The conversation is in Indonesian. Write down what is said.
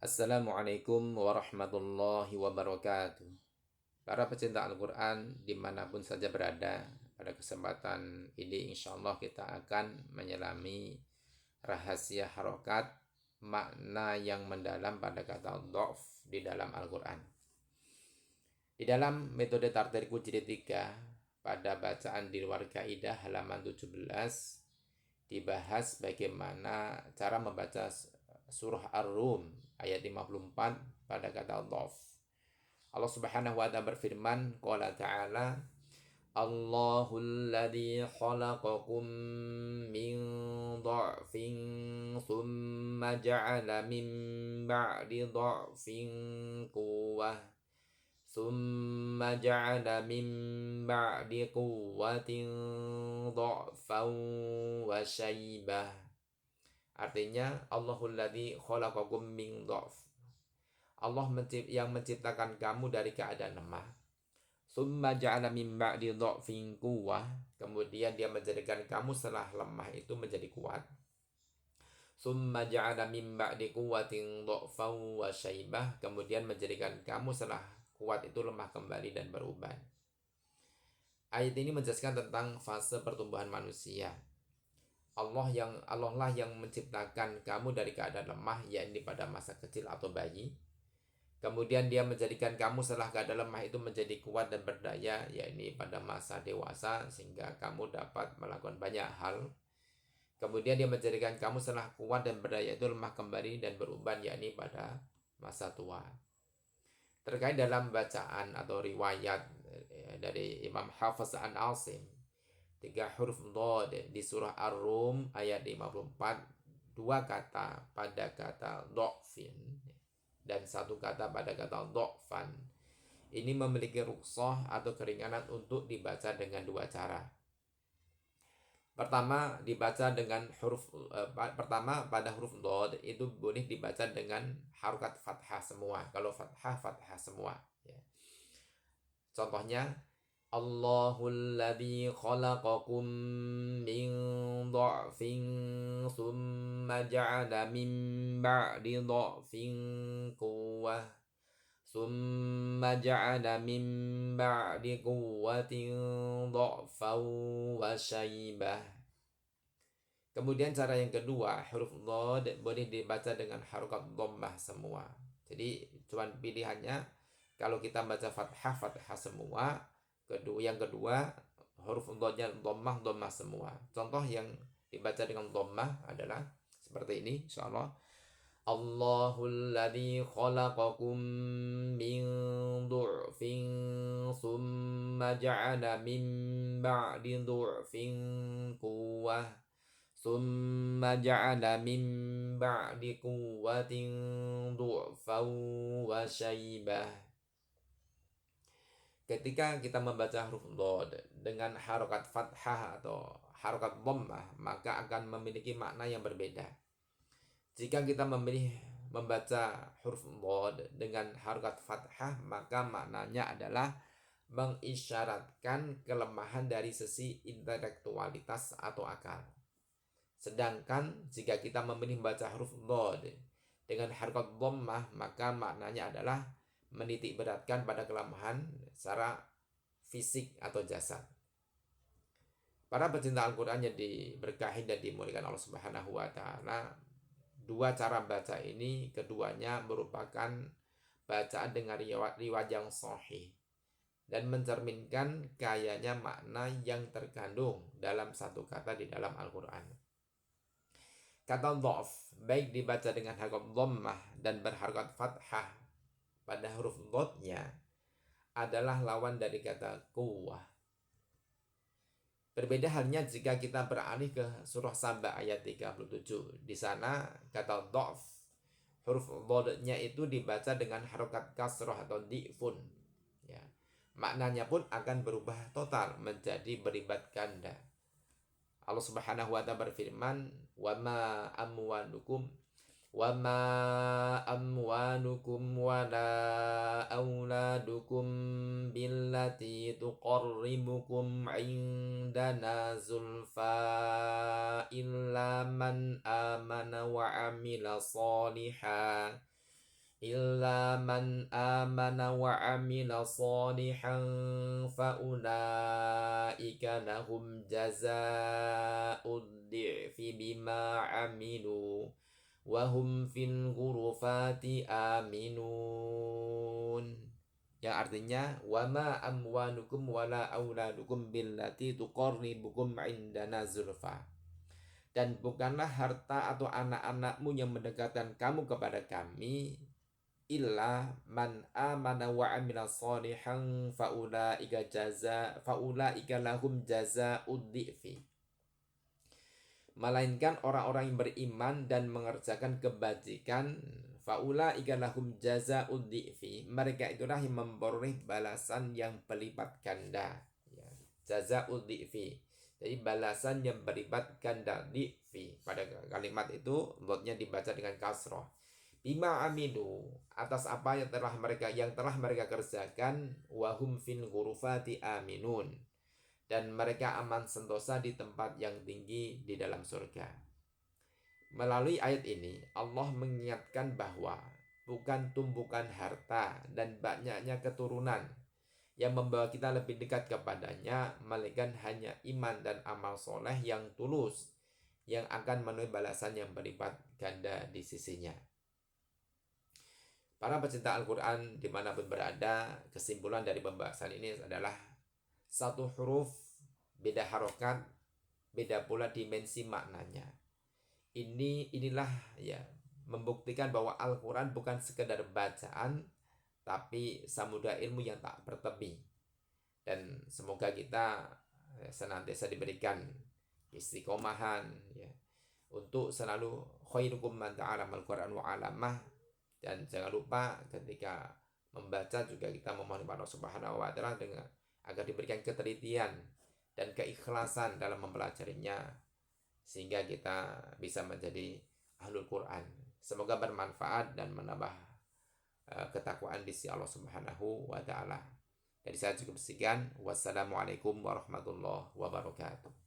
Assalamualaikum warahmatullahi wabarakatuh. Para pecinta Al-Quran dimanapun saja berada, pada kesempatan ini insya Allah kita akan menyelami rahasia harokat makna yang mendalam pada kata dhaf di dalam Al-Quran. Di dalam metode Tartariku jilid 3 pada bacaan di luar kaidah halaman 17 dibahas bagaimana cara membaca surah Ar-Rum ayat 54 pada kata dhaf. Allah Subhanahu wa taala berfirman, qala ta'ala, Allahul ladzi khalaqakum min dha'fin thumma ja'ala min ba'di dha'fin quwwah thumma ja'ala min ba'di quwwatin dha'fan wa shaybah. Artinya Allahul ladzi khalaqakum min dha'f. Allah yang menciptakan kamu dari keadaan lemah. Tsumma ja'ala min ba'di dha'fin quwwah. Kemudian dia menjadikan kamu setelah lemah itu menjadi kuat. Tsumma ja'ala min ba'di quwwatin dha'fan wa shaybah. Kemudian menjadikan kamu setelah kuat itu lemah kembali dan berubah. Ayat ini menjelaskan tentang fase pertumbuhan manusia. Allah lah yang menciptakan kamu dari keadaan lemah, yakni pada masa kecil atau bayi. Kemudian dia menjadikan kamu setelah keadaan lemah itu menjadi kuat dan berdaya, yakni pada masa dewasa, sehingga kamu dapat melakukan banyak hal. Kemudian dia menjadikan kamu setelah kuat dan berdaya itu lemah kembali dan berubah, yakni pada masa tua. Terkait dalam bacaan atau riwayat dari Imam Hafiz an Asim, 3 huruf dhad di surah Ar-Rum ayat 54, 2 kata pada kata dha'fin dan 1 kata pada kata dha'fan. Ini memiliki rukhsah atau keringanan untuk dibaca dengan 2 cara. Pertama, dibaca dengan pertama pada huruf dhad itu boleh dibaca dengan harokat fathah semua. Kalau fathah semua, ya. Contohnya, Allahul ladzi khalaqakum min dha'fin thumma ja'ala min ba'di dha'fin quwwah thumma ja'ala min ba'di quwwatin dha'fan wa shaybah. Kemudian cara yang kedua, huruf dhad boleh dibaca dengan harokat dhammah semua. Jadi cuman pilihannya kalau kita baca fathah semua. Yang kedua huruf dhadnya dhammah semua. Contoh yang dibaca dengan dhammah adalah seperti ini insyaallah. Allahul ladzi khalaqakum min dha'fin thumma ja'ala min ba'di dha'fin quwwah thumma ja'ala min ba'di quwwatin dha'fan wa shaybah. Ketika kita membaca huruf dhad dengan harokat fathah atau harokat dhammah, maka akan memiliki makna yang berbeda. Jika kita membaca huruf dhad dengan harokat fathah, maka maknanya adalah mengisyaratkan kelemahan dari sisi intelektualitas atau akal. Sedangkan jika kita membaca huruf dhad dengan harokat dhammah, maka maknanya adalah menitik beratkan pada kelemahan secara fisik atau jasad. Para pecinta Al-Quran yang diberkahi dan dimuliakan Allah Subhanahu wa taala, 2 cara baca ini keduanya merupakan bacaan dengan riwayat yang sahih dan mencerminkan kayanya makna yang terkandung dalam satu kata di dalam Al-Quran. Kata dhaf baik dibaca dengan harokat dhammah dan berharokat fathah pada huruf dhadnya adalah lawan dari kata quwwah. Berbeda halnya jika kita beralih ke surah Saba ayat 37. Di sana kata dhaf huruf dhadnya itu dibaca dengan harokat kasrah atau di'fun, ya. Maknanya pun akan berubah total menjadi berlipat ganda. Allah Subhanahu wa taala berfirman, wa ma amwalukum wala auladukum billati tuqarribukum indana zulfa illa man amana wa amila salihan illa man amana wa amila salihan fa ulaika lahum jazaa'ud dhi'fi bima amilu wa hum fil ghurufati aminun. Yang artinya wa ma amwalukum wala auladukum billati tuqarribukum indana zulfa. Dan bukanlah harta atau anak-anakmu yang mendekatkan kamu kepada kami illa man amana wa amila sholihan faulaika lahum jazaa'ud dhi'fi. Melainkan orang-orang yang beriman dan mengerjakan kebajikan, faulaika lahum jazaa'ud dhi'fi, mereka itulah yang memperoleh balasan yang berlipat ganda, ya. Jazaa'ud dhi'fi, jadi balasan yang berlipat ganda. Dhi'fi pada kalimat itu dotnya dibaca dengan kasroh. Bima amilu, atas apa yang telah mereka kerjakan, wahum fil ghurufati aminun, dan mereka aman sentosa di tempat yang tinggi di dalam surga. Melalui ayat ini Allah mengingatkan bahwa bukan tumbukan harta dan banyaknya keturunan yang membawa kita lebih dekat kepadanya, melainkan hanya iman dan amal soleh yang tulus yang akan menuai balasan yang berlipat ganda di sisinya. Para pecinta Al-Quran dimanapun berada, kesimpulan dari pembahasan ini adalah satu huruf, beda harokat, beda pula dimensi maknanya. Inilah ya membuktikan bahwa Al-Quran bukan sekedar bacaan, tapi samudra ilmu yang tak bertepi. Dan semoga kita senantiasa diberikan istiqomahan ya, untuk selalu khairukum man ta'alamal Quran wa 'allamah. Dan jangan lupa ketika membaca juga kita memohon kepada Allah Subhanahu wa taala dengan agar diberikan ketelitian dan keikhlasan dalam mempelajarinya sehingga kita bisa menjadi ahlul Quran. Semoga bermanfaat dan menambah ketakwaan di sisi Allah Subhanahu wa taala. Dari saya cukup sekian. Wassalamualaikum warahmatullahi wabarakatuh.